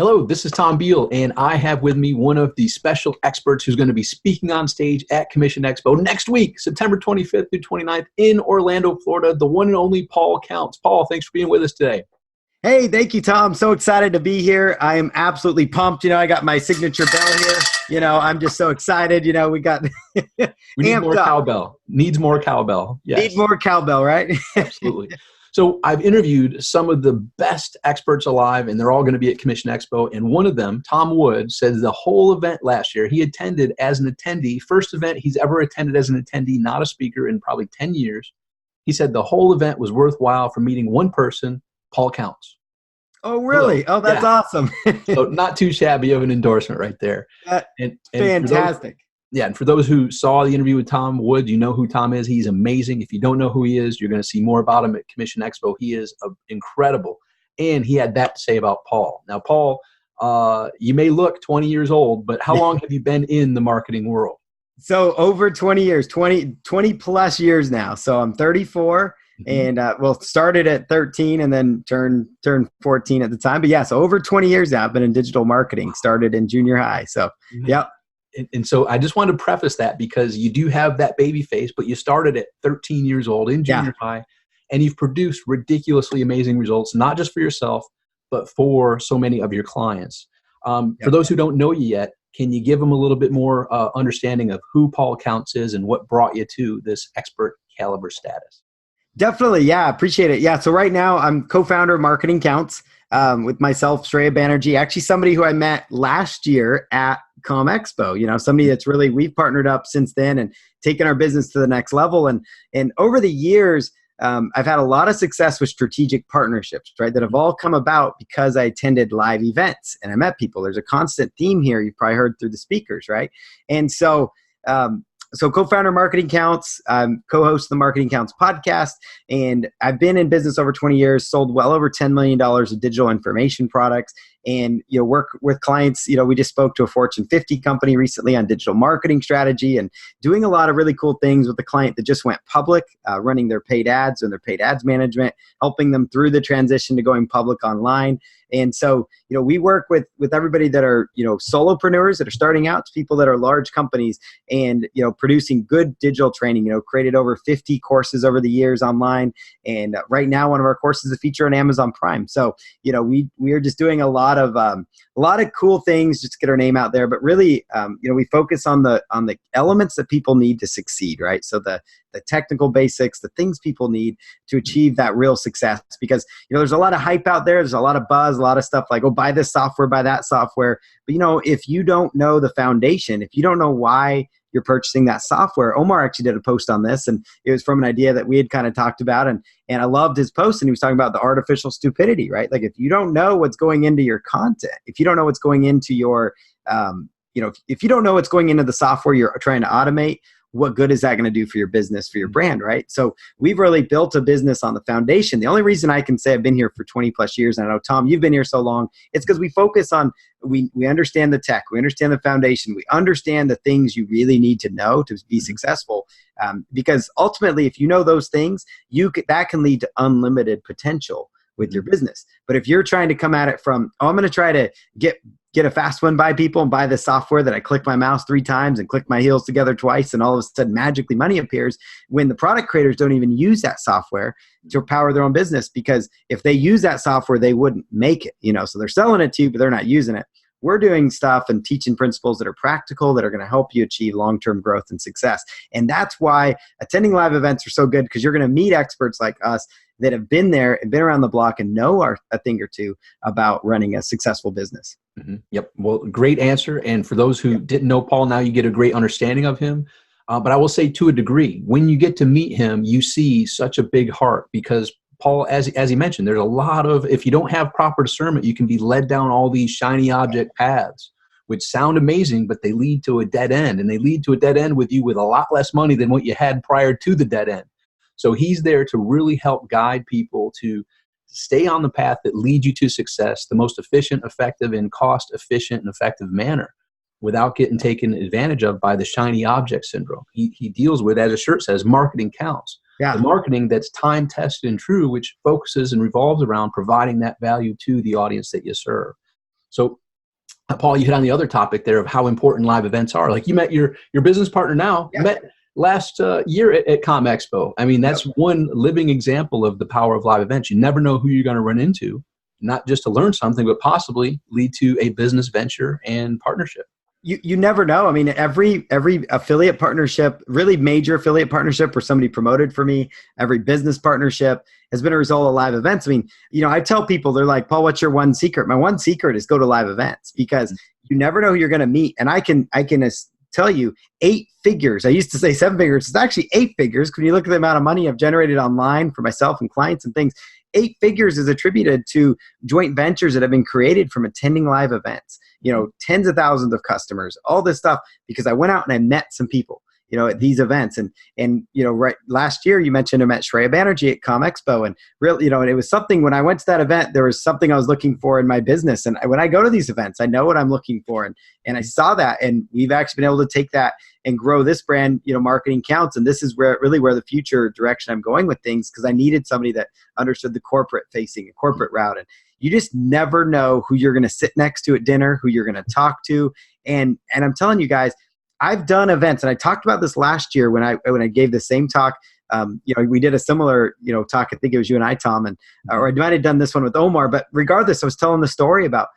Hello, this is Tom Beal, and I have with me one of the special experts who's going to be speaking on stage at Commission Expo next week, September 25th through 29th in Orlando, Florida, the one and only Paul Counts. Paul, thanks for being with us today. Hey, thank you, Tom. So excited to be here. I am absolutely pumped. I got my signature bell here. I'm just so excited. We got We need more up. cowbell. Needs more cowbell. Yes. Need more cowbell, right? Absolutely. So I've interviewed some of the best experts alive, and they're all going to be at Commission Expo. And one of them, Tom Wood, says the whole event last year, he attended as an attendee, first event he's ever attended as an attendee, not a speaker, in probably 10 years. He said the whole event was worthwhile for meeting one person, Paul Counts. Oh, really? Oh, that's awesome. So not too shabby of an endorsement right there. And fantastic. And for those who saw the interview with Tom Wood, you know who Tom is. He's amazing. If you don't know who he is, you're going to see more about him at Commission Expo. He is incredible. And he had that to say about Paul. Now, Paul, you may look 20 years old, but how long have you been in the marketing world? So over 20 years, 20 plus years now. So I'm 34 and started at 13 and then turned 14 at the time. But yeah, so over 20 years now, I've been in digital marketing, started in junior high. So, yep. And so I just wanted to preface that because you do have that baby face, but you started at 13 years old in junior high, and you've produced ridiculously amazing results, not just for yourself, but for so many of your clients. For those who don't know you yet, can you give them a little bit more understanding of who Paul Counts is and what brought you to this expert caliber status? Definitely. Yeah. Appreciate it. Yeah. So right now I'm co-founder of Marketing Counts with myself, Shreya Banerjee, actually somebody who I met last year at Com Expo, somebody that's really, we've partnered up since then and taken our business to the next level. And over the years, I've had a lot of success with strategic partnerships, right? That have all come about because I attended live events and I met people. There's a constant theme here. You've probably heard through the speakers, right? And so co-founder Marketing Counts, co-host the Marketing Counts podcast, and I've been in business over 20 years, sold well over $10 million of digital information products, and work with clients. We just spoke to a Fortune 50 company recently on digital marketing strategy and doing a lot of really cool things with the client that just went public, running their paid ads and their paid ads management, helping them through the transition to going public online. And so, we work with everybody that are, solopreneurs that are starting out to people that are large companies and, producing good digital training, created over 50 courses over the years online. And right now, one of our courses is a feature on Amazon Prime. So, we are just doing a lot of cool things just to get our name out there. But really, we focus on the elements that people need to succeed, right? So the technical basics, the things people need to achieve that real success. Because, there's a lot of hype out there. There's a lot of buzz, a lot of stuff like, oh, buy this software, buy that software. But, if you don't know the foundation, if you don't know why you're purchasing that software. Omar actually did a post on this, and it was from an idea that we had kind of talked about. And I loved his post, and he was talking about the artificial stupidity, right? Like if you don't know what's going into your content, if you don't know what's going into your, if you don't know what's going into the software you're trying to automate, what good is that going to do for your business, for your brand, right? So we've really built a business on the foundation. The only reason I can say I've been here for 20 plus years, and I know, Tom, you've been here so long, it's because we focus on, we understand the tech, we understand the foundation, we understand the things you really need to know to be successful. Because ultimately, if you know those things, that can lead to unlimited potential with your business. But if you're trying to come at it from, I'm going to try to get a fast one by people and buy the software that I click my mouse 3 times and click my heels together twice, and all of a sudden magically money appears, when the product creators don't even use that software to power their own business, because if they use that software, they wouldn't make it, so they're selling it to you, but they're not using it. We're doing stuff and teaching principles that are practical, that are going to help you achieve long-term growth and success. And that's why attending live events are so good, because you're going to meet experts like us that have been there and been around the block and know a thing or two about running a successful business. Mm-hmm. Yep. Well, great answer. And for those who didn't know Paul, now you get a great understanding of him. But I will say, to a degree, when you get to meet him, you see such a big heart, because Paul, as he mentioned, there's a lot of, if you don't have proper discernment, you can be led down all these shiny object paths, which sound amazing, but they lead to a dead end. And they lead to a dead end with you with a lot less money than what you had prior to the dead end. So he's there to really help guide people to stay on the path that leads you to success, the most efficient, effective, and cost-efficient and effective manner, without getting taken advantage of by the shiny object syndrome. He deals with, as his shirt says, marketing counts. Yeah. The marketing that's time-tested and true, which focuses and revolves around providing that value to the audience that you serve. So Paul, you hit on the other topic there of how important live events are. Like you met your business partner now, Yeah. met last year at Com Expo. I mean, that's one living example of the power of live events. You never know who you're going to run into, not just to learn something, but possibly lead to a business venture and partnership. You never know. I mean, every affiliate partnership, really major affiliate partnership where somebody promoted for me, every business partnership has been a result of live events. I mean, I tell people, they're like, Paul, what's your one secret? My one secret is go to live events, because you never know who you're going to meet. And I can tell you 8 figures. I used to say 7 figures. It's actually 8 figures. When you look at the amount of money I've generated online for myself and clients and things, 8 figures is attributed to joint ventures that have been created from attending live events. Tens of thousands of customers, all this stuff, because I went out and I met some people, at these events. And right last year, you mentioned I met Shreya Banerjee at Com Expo, and really, and it was something. When I went to that event, there was something I was looking for in my business. And when I go to these events, I know what I'm looking for. And I saw that, and we've actually been able to take that and grow this brand, Marketing Counts. And this is where the future direction I'm going with things, because I needed somebody that understood the corporate facing and corporate route. And you just never know who you're going to sit next to at dinner, who you're going to talk to. And I'm telling you guys, I've done events, and I talked about this last year when I gave the same talk. We did a similar, talk. I think it was you and I, Tom, or I might have done this one with Omar. But regardless, I was telling the story about,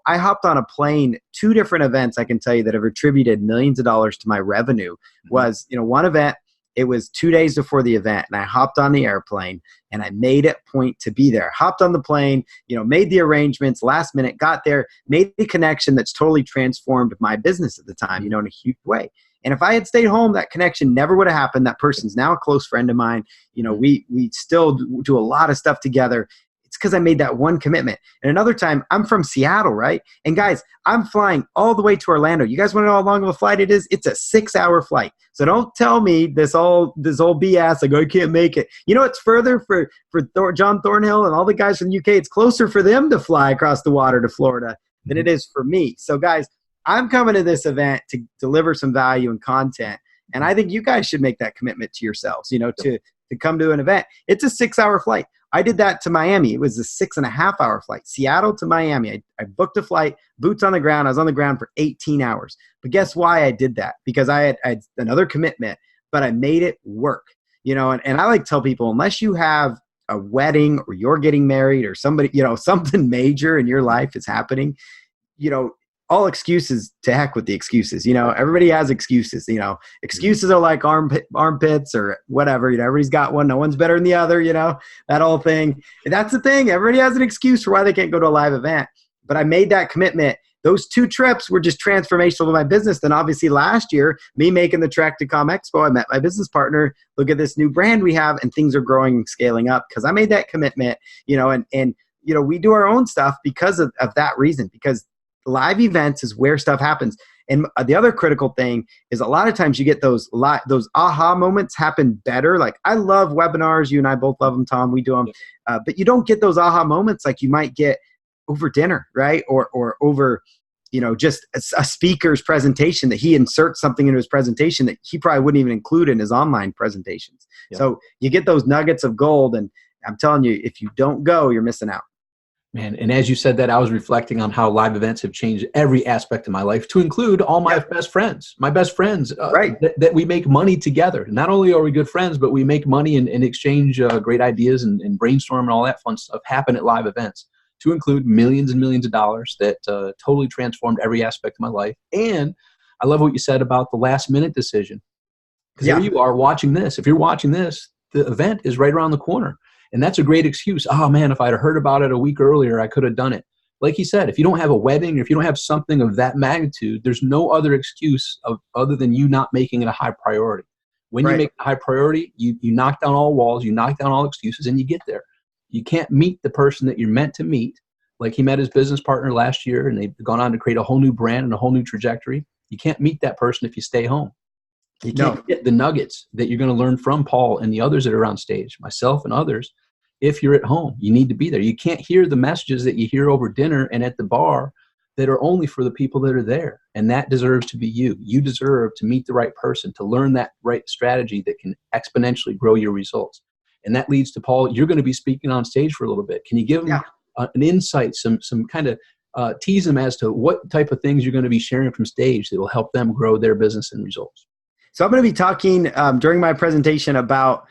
I hopped on a plane, 2 different events I can tell you that have attributed millions of dollars to my revenue. Was, one event, it was 2 days before the event, and I hopped on the airplane, and I made it point to be there. Hopped on the plane, made the arrangements last minute, got there, made the connection that's totally transformed my business at the time, in a huge way. And if I had stayed home, that connection never would have happened. That person's now a close friend of mine. We still do a lot of stuff together. It's because I made that one commitment. And another time, I'm from Seattle, right? And guys, I'm flying all the way to Orlando. You guys want to know how long of a flight it is? It's a 6-hour flight. So don't tell me this old BS. Like, I can't make it. It's further for John Thornhill and all the guys from the UK. It's closer for them to fly across the water to Florida than it is for me. So guys, I'm coming to this event to deliver some value and content. And I think you guys should make that commitment to yourselves, to come to an event. It's a 6-hour flight. I did that to Miami. It was a 6.5-hour flight. Seattle to Miami. I booked a flight, boots on the ground. I was on the ground for 18 hours. But guess why I did that? Because I had another commitment, but I made it work. And I like to tell people, unless you have a wedding or you're getting married or somebody, something major in your life is happening, all excuses, to heck with the excuses. Everybody has excuses. Excuses are like armpits or whatever. Everybody's got one. No one's better than the other. That whole thing. And that's the thing. Everybody has an excuse for why they can't go to a live event. But I made that commitment. Those 2 trips were just transformational to my business. Then obviously last year, me making the trek to Com Expo, I met my business partner. Look at this new brand we have, and things are growing and scaling up because I made that commitment. And we do our own stuff because of that reason. Because live events is where stuff happens. And the other critical thing is a lot of times you get those aha moments happen better. Like, I love webinars. You and I both love them, Tom. We do them. But you don't get those aha moments like you might get over dinner, right? Or over, just a speaker's presentation that he inserts something into his presentation that he probably wouldn't even include in his online presentations. Yeah. So you get those nuggets of gold. And I'm telling you, if you don't go, you're missing out. Man, and as you said that, I was reflecting on how live events have changed every aspect of my life, to include all my best friends. My best friends, right. that we make money together. Not only are we good friends, but we make money and exchange great ideas and brainstorm and all that fun stuff happen at live events, to include millions and millions of dollars that totally transformed every aspect of my life. And I love what you said about the last minute decision. Because here you are watching this. If you're watching this, the event is right around the corner. And that's a great excuse. Oh man, if I'd heard about it a week earlier, I could have done it. Like you said, if you don't have a wedding, or if you don't have something of that magnitude, there's no other excuse other than you not making it a high priority. When you make it a high priority, you knock down all walls, you knock down all excuses, and you get there. You can't meet the person that you're meant to meet. Like he met his business partner last year, and they've gone on to create a whole new brand and a whole new trajectory. You can't meet that person if you stay home. You can't get the nuggets that you're going to learn from Paul and the others that are on stage, myself and others. If you're at home, you need to be there. You can't hear the messages that you hear over dinner and at the bar that are only for the people that are there. And that deserves to be you. You deserve to meet the right person, to learn that right strategy that can exponentially grow your results. And that leads to, Paul, you're going to be speaking on stage for a little bit. Can you give them an insight, some kind of tease them as to what type of things you're going to be sharing from stage that will help them grow their business and results. So I'm going to be talking during my presentation about,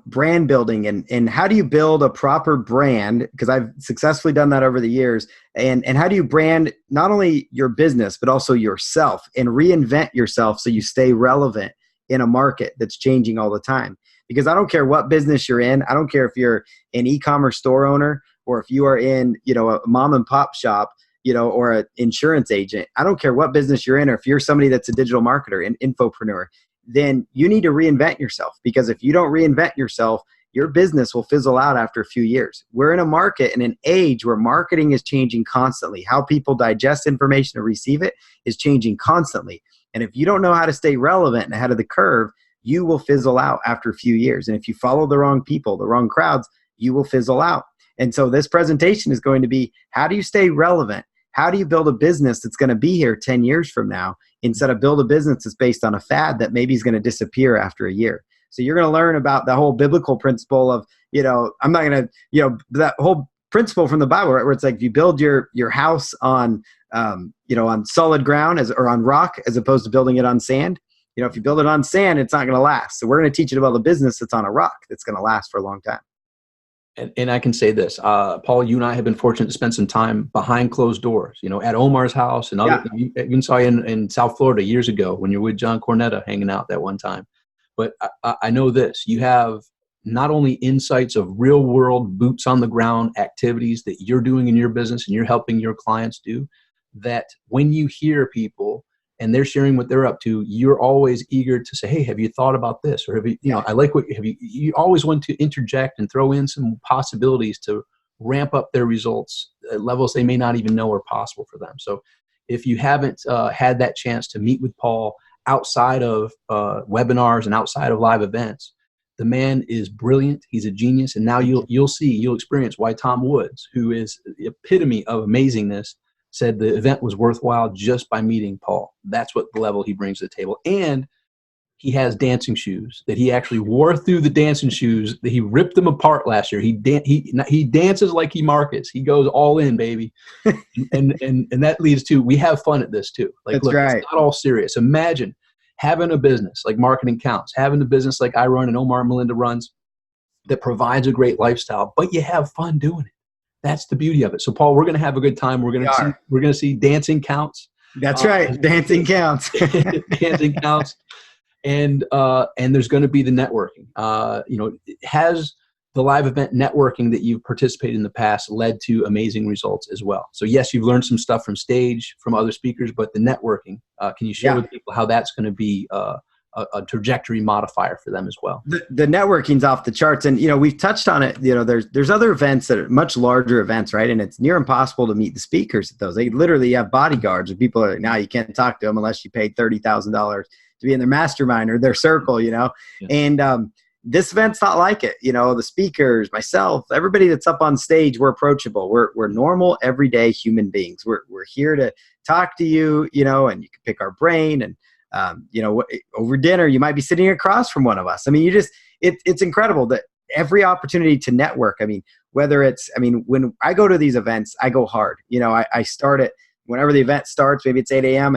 brand building and how do you build a proper brand, because I've successfully done that over the years. And how do you brand not only your business, but also yourself, and reinvent yourself so you stay relevant in a market that's changing all the time. Because I don't care what business you're in. I don't care if you're an e-commerce store owner or if you are in, a mom and pop shop, or an insurance agent. I don't care what business you're in, or if you're somebody that's a digital marketer, an infopreneur, then you need to reinvent yourself, because if you don't reinvent yourself, your business will fizzle out after a few years. We're in a market and an age where marketing is changing constantly. How people digest information and receive it is changing constantly. And if you don't know how to stay relevant and ahead of the curve, you will fizzle out after a few years. And if you follow the wrong people, the wrong crowds, you will fizzle out. And so this presentation is going to be, how do you stay relevant? How do you build a business that's going to be here 10 years from now, instead of build a business that's based on a fad that maybe is going to disappear after a year? So you're going to learn about the whole biblical principle of, I'm not going to, that whole principle from the Bible, right, where it's like, if you build your house on, on solid ground or on rock, as opposed to building it on sand. If you build it on sand, it's not going to last. So we're going to teach you about the business that's on a rock that's going to last for a long time. And I can say this, Paul, you and I have been fortunate to spend some time behind closed doors, at Omar's house and other. Yeah. Even saw you in South Florida years ago when you were with John Cornetta hanging out that one time. But I know this, you have not only insights of real world boots on the ground activities that you're doing in your business and you're helping your clients do, that when you hear people and they're sharing what they're up to, you're always eager to say, hey, have you thought about this? Or have you, I like what you always want to interject and throw in some possibilities to ramp up their results at levels they may not even know are possible for them. So if you haven't had that chance to meet with Paul outside of webinars and outside of live events, the man is brilliant. He's a genius. And now you'll experience why Tom Woods, who is the epitome of amazingness, said the event was worthwhile just by meeting Paul. That's what the level he brings to the table. And he has dancing shoes that he actually wore through the dancing shoes that he ripped them apart last year. He dances like he markets. He goes all in, baby. and that leads to, we have fun at this too. Like, that's look, right. It's not all serious. Imagine having a business like Marketing Counts, having a business like I run and Omar and Melinda runs that provides a great lifestyle, but you have fun doing it. That's the beauty of it. So, Paul, we're going to have a good time. We're going to see dancing counts. That's right. Dancing counts. Dancing counts. And there's going to be the networking. Has the live event networking that you've participated in the past led to amazing results as well? So yes, you've learned some stuff from stage, from other speakers, but the networking, can you share with people how that's going to be a trajectory modifier for them as well? The networking's off the charts, and we've touched on it. There's other events that are much larger events, right? And it's near impossible to meet the speakers at those. They literally have bodyguards, and people are now you can't talk to them unless you paid $30,000 to be in their mastermind or their circle, Yeah. And this event's not like it. The speakers, myself, everybody that's up on stage, we're approachable. We're normal, everyday human beings. We're here to talk to you, and you can pick our brain. And over dinner, you might be sitting across from one of us. I mean, it's incredible that every opportunity to network. I mean, when I go to these events, I go hard. I start it whenever the event starts, maybe it's 8 a.m.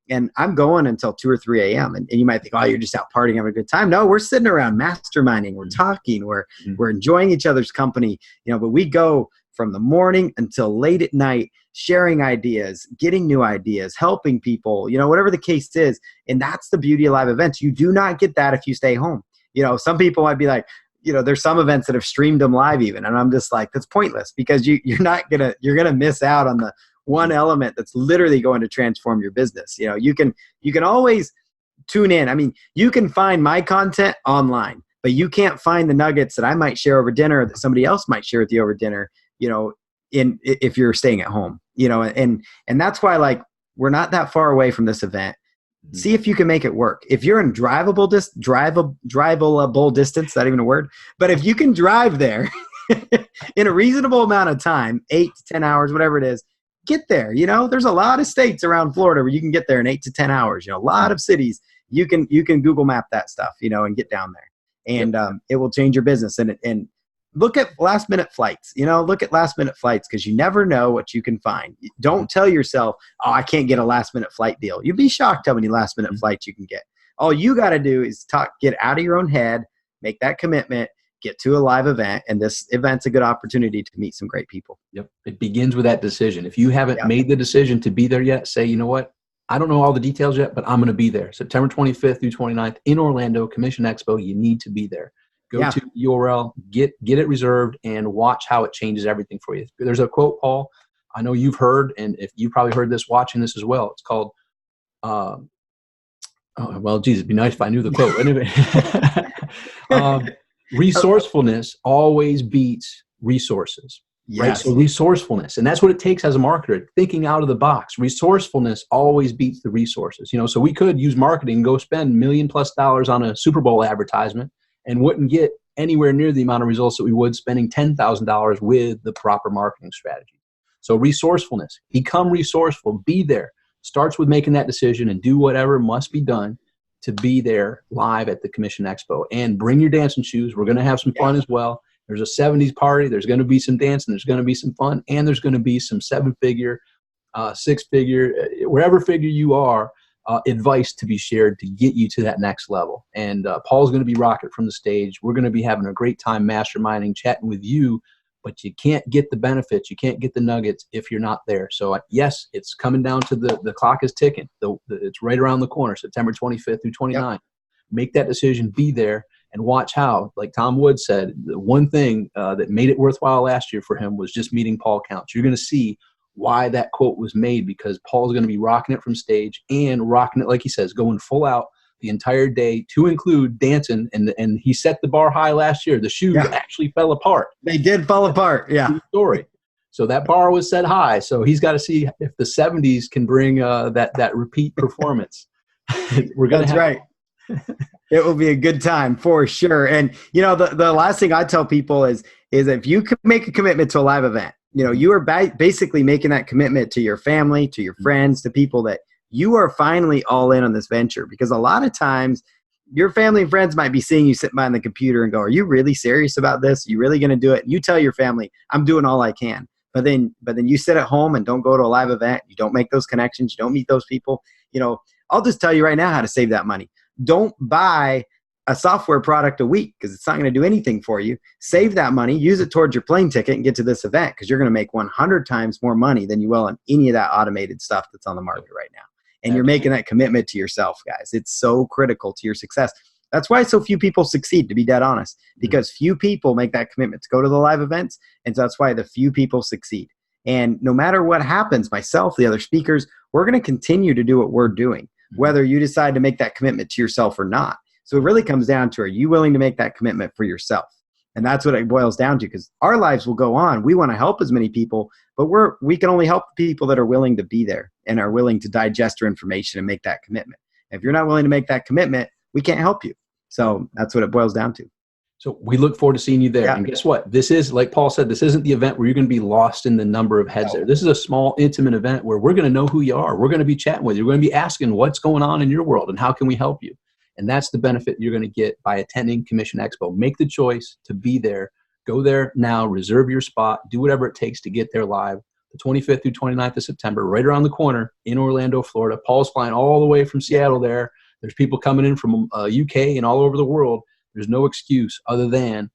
and I'm going until 2 or 3 a.m. And you might think, oh, you're just out partying, having a good time. No, we're sitting around masterminding. We're talking. We're enjoying each other's company. But we go from the morning until late at night, sharing ideas, getting new ideas, helping people, whatever the case is. And that's the beauty of live events. You do not get that if you stay home. Some people might be like, there's some events that have streamed them live even. And I'm just like, that's pointless, because you're going to miss out on the one element that's literally going to transform your business. You can always tune in. I mean, you can find my content online, but you can't find the nuggets that I might share over dinner or that somebody else might share with you over dinner, if you're staying at home, and that's why, like, we're not that far away from this event. Mm-hmm. See if you can make it work. If you're in drivable distance, not even a word, but if you can drive there in a reasonable amount of time, 8 to 10 hours, whatever it is, get there. There's a lot of states around Florida where you can get there in 8 to 10 hours. A lot of cities you can Google map that stuff, and get down there, and it will change your business. And look at last minute flights. Look at last minute flights, because you never know what you can find. Don't tell yourself, oh, I can't get a last minute flight deal. You'd be shocked how many last minute flights you can get. All you got to do is get out of your own head, make that commitment, get to a live event. And this event's a good opportunity to meet some great people. Yep. It begins with that decision. If you haven't made the decision to be there yet, say, you know what? I don't know all the details yet, but I'm going to be there. September 25th through 29th in Orlando, Commission Expo. You need to be there. Go to the URL, get it reserved, and watch how it changes everything for you. There's a quote, Paul, I know you've heard, and if you probably heard this watching this as well. It's called, it'd be nice if I knew the quote. Anyway, resourcefulness always beats resources. Yes. Right? So resourcefulness, and that's what it takes as a marketer, thinking out of the box. Resourcefulness always beats the resources. So we could use marketing, go spend $1 million+ on a Super Bowl advertisement, and wouldn't get anywhere near the amount of results that we would spending $10,000 with the proper marketing strategy. So resourcefulness, become resourceful, be there. Starts with making that decision and do whatever must be done to be there live at the Commission Expo. And bring your dancing shoes. We're going to have some fun as well. There's a 70s party. There's going to be some dancing. There's going to be some fun. And there's going to be some 7-figure, 6-figure, wherever figure you are, advice to be shared to get you to that next level. And Paul's going to be rocking from the stage. We're going to be having a great time masterminding, chatting with you, but you can't get the benefits. You can't get the nuggets if you're not there. So yes, it's coming down to the clock is ticking. It's right around the corner, September 25th through 29th. Yep. Make that decision, be there, and watch how, like Tom Wood said, the one thing that made it worthwhile last year for him was just meeting Paul Counts. You're going to see why that quote was made, because Paul's going to be rocking it from stage and rocking it, like he says, going full out the entire day, to include dancing. And he set the bar high last year. The shoes actually fell apart. They did fall apart. Yeah. Story. So that bar was set high. So he's got to see if the 70s can bring that repeat performance. We're going to have right. It will be a good time for sure. And, the last thing I tell people is if you could make a commitment to a live event, you are basically making that commitment to your family, to your friends, to people that you are finally all in on this venture. Because a lot of times your family and friends might be seeing you sitting behind the computer and go, are you really serious about this? Are you really going to do it? And you tell your family, I'm doing all I can. But then you sit at home and don't go to a live event. You don't make those connections. You don't meet those people. I'll just tell you right now how to save that money. Don't buy a software product a week, because it's not going to do anything for you. Save that money, use it towards your plane ticket, and get to this event, because you're going to make 100 times more money than you will on any of that automated stuff that's on the market right now. And you're making that commitment to yourself, guys. It's so critical to your success. That's why so few people succeed, to be dead honest, because few people make that commitment to go to the live events. And so that's why the few people succeed. And no matter what happens, myself, the other speakers, we're going to continue to do what we're doing, whether you decide to make that commitment to yourself or not. So it really comes down to, are you willing to make that commitment for yourself? And that's what it boils down to, because our lives will go on. We want to help as many people, but we can only help the people that are willing to be there and are willing to digest your information and make that commitment. If you're not willing to make that commitment, we can't help you. So that's what it boils down to. So we look forward to seeing you there. Yeah. And guess what? This is, like Paul said, this isn't the event where you're going to be lost in the number of heads there. This is a small, intimate event where we're going to know who you are. We're going to be chatting with you. We're going to be asking what's going on in your world and how can we help you. And that's the benefit you're going to get by attending Commission Expo. Make the choice to be there. Go there now. Reserve your spot. Do whatever it takes to get there live. The 25th through 29th of September, right around the corner in Orlando, Florida. Paul's flying all the way from Seattle there. There's people coming in from UK and all over the world. There's no excuse other than,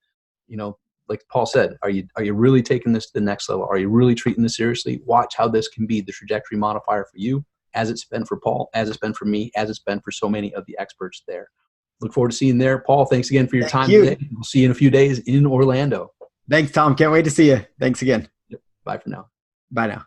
like Paul said, are you really taking this to the next level? Are you really treating this seriously? Watch how this can be the trajectory modifier for you, as it's been for Paul, as it's been for me, as it's been for so many of the experts there. Look forward to seeing you there. Paul, thanks again for your time today. We'll see you in a few days in Orlando. Thanks, Tom. Can't wait to see you. Thanks again. Bye for now. Bye now.